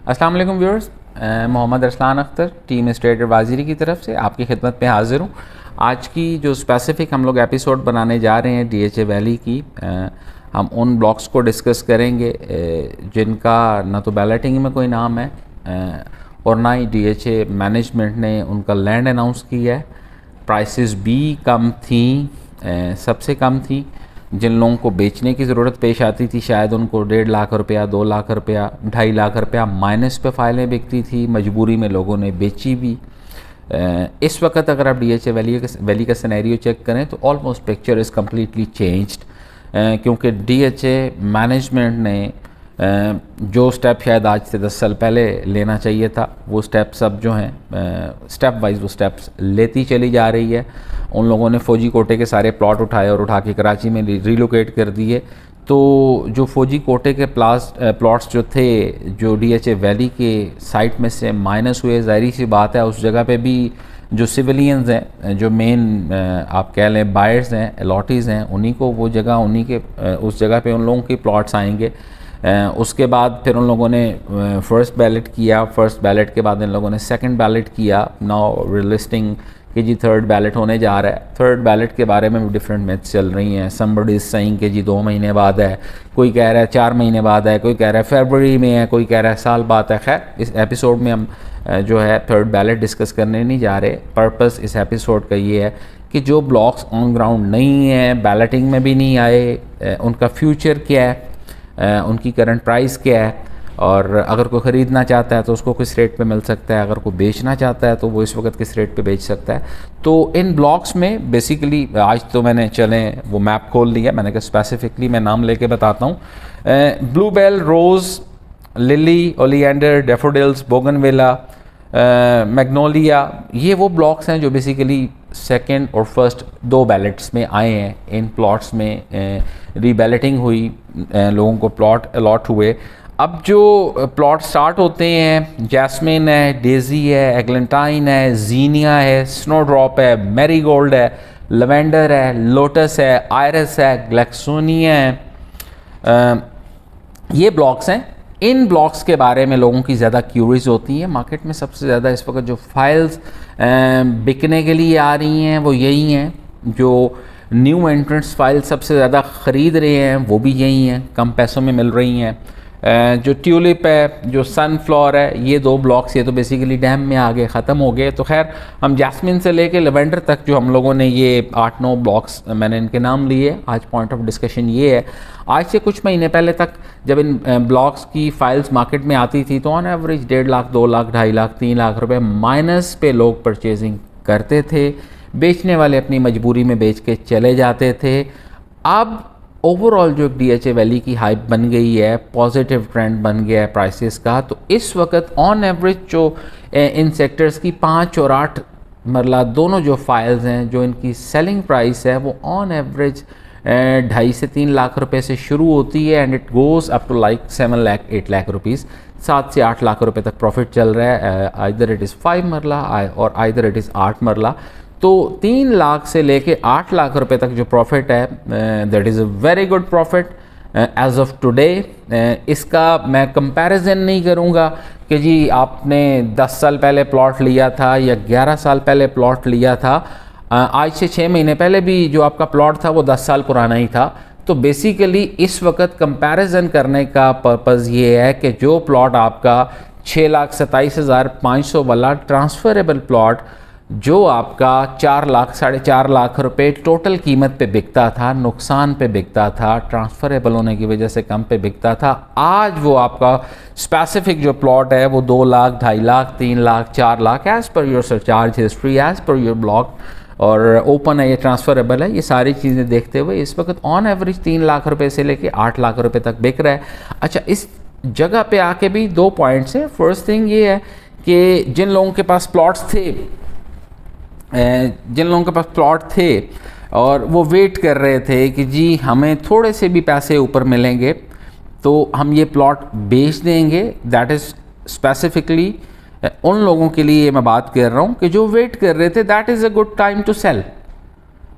السلام علیکم ویورز، محمد ارسلان اختر ٹیم اسٹریٹر وازیری کی طرف سے آپ کی خدمت میں حاضر ہوں۔ آج کی جو اسپیسیفک ہم لوگ ایپیسوڈ بنانے جا رہے ہیں ڈی ایچ اے ویلی کی، ہم ان بلاکس کو ڈسکس کریں گے جن کا نہ تو بیلٹنگ میں کوئی نام ہے اور نہ ہی ڈی ایچ اے مینجمنٹ نے ان کا لینڈ اناؤنس کیا ہے۔ پرائسز بھی کم تھیں، سب سے کم تھیں۔ جن لوگوں کو بیچنے کی ضرورت پیش آتی تھی شاید ان کو 1.5 لاکھ روپیہ، 2 لاکھ روپیہ، 2.5 لاکھ روپیہ مائنس پہ فائلیں بکتی تھی، مجبوری میں لوگوں نے بیچی بھی۔ اس وقت اگر آپ ڈی ایچ اے ویلی کا سینیریو چیک کریں تو almost picture is completely changed, کیونکہ ڈی ایچ اے مینجمنٹ نے جو سٹیپ شاید آج سے 10 سال پہلے لینا چاہیے تھا وہ سٹیپس اب جو ہیں سٹیپ وائز وہ سٹیپس لیتی چلی جا رہی ہے۔ ان لوگوں نے فوجی کوٹے کے سارے پلاٹ اٹھائے اور اٹھا کے کراچی میں ریلوکیٹ کر دیے۔ تو جو فوجی کوٹے کے پلاٹس جو تھے جو ڈی ایچ اے ویلی کے سائٹ میں سے مائنس ہوئے، ظاہری سی بات ہے اس جگہ پہ بھی جو سویلینز ہیں، جو مین آپ کہہ لیں بائرز ہیں، الاٹیز ہیں، انہی کو وہ جگہ اس جگہ پہ ان لوگوں کے پلاٹس آئیں گے۔ اس کے بعد پھر ان لوگوں نے فرسٹ بیلٹ کیا، فرسٹ بیلٹ کے بعد ان لوگوں نے سیکنڈ بیلٹ کیا، ناؤ ریلسٹنگ کہ جی تھرڈ بیلٹ ہونے جا رہا ہے۔ تھرڈ بیلٹ کے بارے میں بھی ڈفرینٹ میتھس چل رہی ہیں۔ somebody is saying کہ جی 2 مہینے بعد ہے، کوئی کہہ رہا ہے 4 مہینے بعد ہے، کوئی کہہ رہا ہے فیبروری میں ہے، کوئی کہہ رہا ہے سال بعد ہے۔ خیر اس ایپیسوڈ میں ہم جو ہے تھرڈ بیلٹ ڈسکس کرنے نہیں جا رہے۔ پرپس اس ایپیسوڈ کا یہ ہے کہ جو بلاکس آن گراؤنڈ نہیں ہیں، بیلٹنگ میں بھی نہیں آئے، ان کا فیوچر کیا ہے، ان کی کرنٹ پرائس کیا ہے، اور اگر کوئی خریدنا چاہتا ہے تو اس کو کس ریٹ پہ مل سکتا ہے، اگر کوئی بیچنا چاہتا ہے تو وہ اس وقت کس ریٹ پہ بیچ سکتا ہے۔ تو ان بلاکس میں بیسیکلی آج تو میں نے وہ میپ کھول لیا، میں نے کہا اسپیسیفکلی میں نام لے کے بتاتا ہوں۔ بلو بیل، روز، للی، اولیینڈر، ڈیفوڈلز، بوگن ویلا، میگنولیا، یہ وہ بلاکس ہیں جو بیسیکلی سیکنڈ اور فرسٹ 2 بیلٹس میں آئے ہیں۔ ان پلاٹس میں ری بیلٹنگ ہوئی، لوگوں کو پلاٹ الاٹ ہوئے۔ اب جو پلاٹ سٹارٹ ہوتے ہیں، جیسمین ہے، ڈیزی ہے، ایگلنٹائن ہے، زینیا ہے، سنو ڈراپ ہے، میری گولڈ ہے، لیوینڈر ہے، لوٹس ہے، آئرس ہے، گلیکسونیا ہے، یہ بلاکس ہیں۔ ان بلاکس کے بارے میں لوگوں کی زیادہ کیوریز ہوتی ہیں۔ مارکیٹ میں سب سے زیادہ اس وقت جو فائلز بکنے کے لیے آ رہی ہیں وہ یہی ہیں، جو نیو انٹرنٹس فائل سب سے زیادہ خرید رہے ہیں وہ بھی یہی ہیں، کم پیسوں میں مل رہی ہیں۔ جو ٹیولپ ہے، جو سن فلاور ہے، یہ 2 بلاکس یہ تو بیسیکلی ڈیم میں آگے ختم ہو گئے۔ تو خیر ہم جاسمین سے لے کے لیوینڈر تک جو ہم لوگوں نے یہ 8-9 بلاکس میں نے ان کے نام لیے، آج پوائنٹ آف ڈسکشن یہ ہے۔ آج سے کچھ مہینے پہلے تک جب ان بلاکس کی فائلز مارکیٹ میں آتی تھی تو آن ایوریج 1.5 لاکھ، 2 لاکھ، 2.5 لاکھ، 3 لاکھ روپے مائنس پہ لوگ پرچیزنگ کرتے تھے، بیچنے والے اپنی مجبوری میں بیچ کے چلے جاتے تھے۔ اب اوور آل جو ڈی ایچ اے ویلی کی ہائپ بن گئی ہے، پازیٹیو ٹرینڈ بن گیا ہے پرائسز کا، تو اس وقت آن ایوریج جو ان سیکٹرز کی 5 اور 8 مرلہ دونوں جو فائلز ہیں، جو ان کی سیلنگ پرائس ہے وہ آن ایوریج 2.5 سے 3 لاکھ روپے سے شروع ہوتی ہے، and it goes up to like 7 lakh 8 lakh rupees, 7 سے 8 لاکھ روپے تک پروفٹ چل رہا ہے۔ آئدر اٹ از 5 مرلہ اور آئدر اٹ از 8 مرلہ۔ تو 3 لاکھ سے لے کے 8 لاکھ روپے تک جو پروفٹ ہے، that is a very good profit as of today. اس کا میں کمپیریزن نہیں کروں گا کہ جی آپ نے 10 سال پہلے پلاٹ لیا تھا یا 11 سال پہلے پلاٹ لیا تھا۔ آج سے 6 مہینے پہلے بھی جو آپ کا پلاٹ تھا وہ 10 سال پرانا ہی تھا۔ تو بیسیکلی اس وقت کمپیریزن کرنے کا پرپز یہ ہے کہ جو پلاٹ آپ کا 6,27,500 والا ٹرانسفریبل پلاٹ جو آپ کا 4 لاکھ 4.5 لاکھ روپے ٹوٹل قیمت پہ بکتا تھا، نقصان پہ بکتا تھا، ٹرانسفریبل ہونے کی وجہ سے کم پہ بکتا تھا، آج وہ آپ کا اسپیسیفک جو پلاٹ ہے وہ 2 lakh 2.5 lakh 3 lakh 4 lakh as per your surcharge history, as per your block, اور اوپن ہے، یہ ٹرانسفریبل ہے، یہ ساری چیزیں دیکھتے ہوئے اس وقت آن ایوریج 3 لاکھ روپے سے لے کے 8 لاکھ روپے تک بک رہا ہے۔ اچھا اس جگہ پہ آ کے بھی 2 پوائنٹس ہیں۔ فرسٹ تھنگ یہ ہے کہ جن لوگوں کے پاس پلاٹ تھے اور وہ ویٹ کر رہے تھے کہ جی ہمیں تھوڑے سے بھی پیسے اوپر ملیں گے تو ہم یہ پلاٹ بیچ دیں گے، دیٹ از اسپیسیفکلی ان لوگوں کے لیے میں بات کر رہا ہوں کہ جو ویٹ کر رہے تھے، that is a good time to cell.